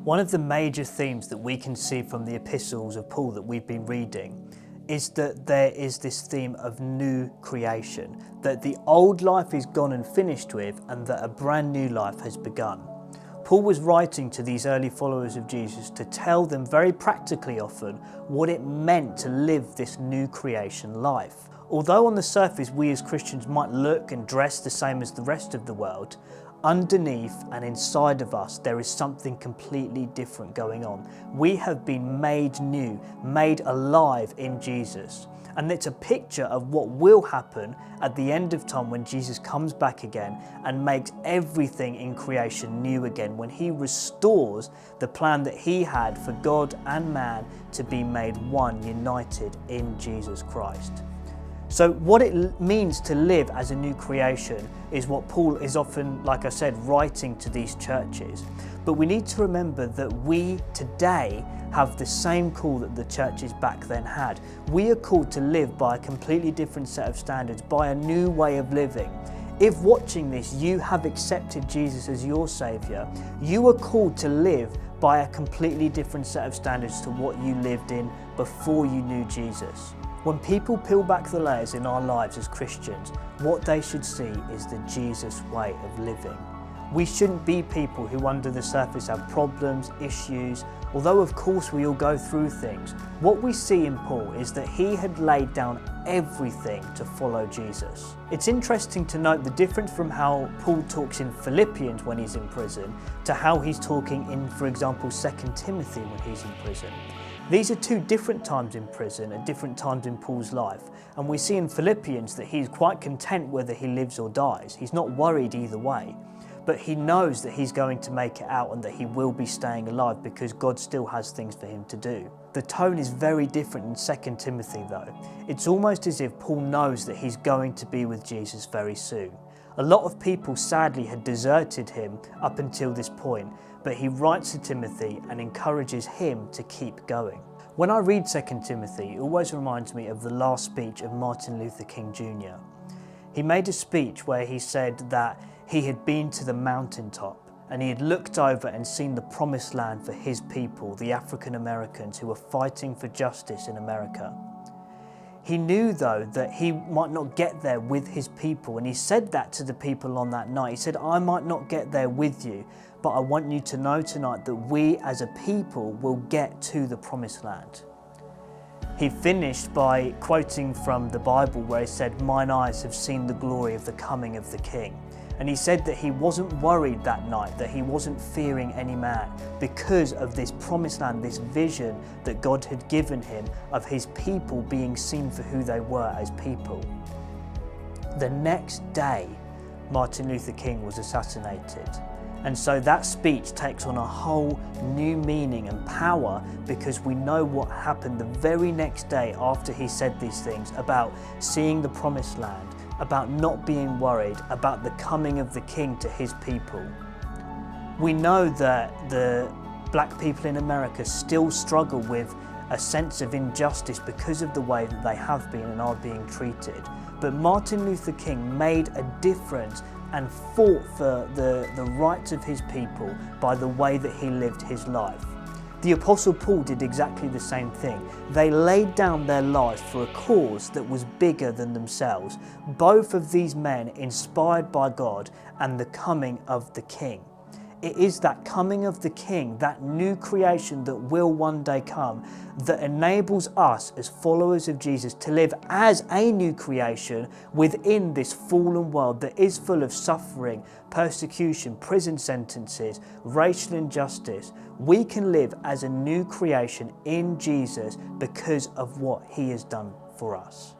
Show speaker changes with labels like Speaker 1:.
Speaker 1: One of the major themes that we can see from the epistles of Paul that we've been reading is that there is this theme of new creation, that the old life is gone and finished with and that a brand new life has begun. Paul was writing to these early followers of Jesus to tell them very practically often what it meant to live this new creation life. Although on the surface we as Christians might look and dress the same as the rest of the world, underneath and inside of us there is something completely different going on. We have been made new, made alive in Jesus. And it's a picture of what will happen at the end of time when Jesus comes back again and makes everything in creation new again, when he restores the plan that he had for God and man to be made one, united in Jesus Christ. So what it means to live as a new creation is what Paul is often, like I said, writing to these churches. But we need to remember that we today have the same call that the churches back then had. We are called to live by a completely different set of standards, by a new way of living. If watching this you have accepted Jesus as your Saviour, you are called to live by a completely different set of standards to what you lived in before you knew Jesus. When people peel back the layers in our lives as Christians, what they should see is the Jesus way of living. We shouldn't be people who under the surface have problems, issues, although of course we all go through things. What we see in Paul is that he had laid down everything to follow Jesus. It's interesting to note the difference from how Paul talks in Philippians when he's in prison to how he's talking in, for example, 2 Timothy when he's in prison. These are two different times in prison at different times in Paul's life, and we see in Philippians that he's quite content whether he lives or dies. He's not worried either way, but he knows that he's going to make it out and that he will be staying alive because God still has things for him to do. The tone is very different in 2 Timothy though. It's almost as if Paul knows that he's going to be with Jesus very soon. A lot of people sadly had deserted him up until this point, but he writes to Timothy and encourages him to keep going. When I read 2 Timothy, it always reminds me of the last speech of Martin Luther King Jr. He made a speech where he said that he had been to the mountaintop and he had looked over and seen the promised land for his people, the African Americans who were fighting for justice in America. He knew though that he might not get there with his people, and he said that to the people on that night. He said, I might not get there with you, but I want you to know tonight that we as a people will get to the promised land. He finished by quoting from the Bible where he said, mine eyes have seen the glory of the coming of the King. And he said that he wasn't worried that night, that he wasn't fearing any man because of this promised land, this vision that God had given him of his people being seen for who they were as people. The next day, Martin Luther King was assassinated. And so that speech takes on a whole new meaning and power because we know what happened the very next day after he said these things about seeing the promised land, about not being worried, about the coming of the King to his people. We know that the black people in America still struggle with a sense of injustice because of the way that they have been and are being treated. But Martin Luther King made a difference and fought for the rights of his people by the way that he lived his life. The Apostle Paul did exactly the same thing. They laid down their lives for a cause that was bigger than themselves. Both of these men inspired by God and the coming of the King. It is that coming of the King, that new creation that will one day come, that enables us as followers of Jesus to live as a new creation within this fallen world that is full of suffering, persecution, prison sentences, racial injustice. We can live as a new creation in Jesus because of what he has done for us.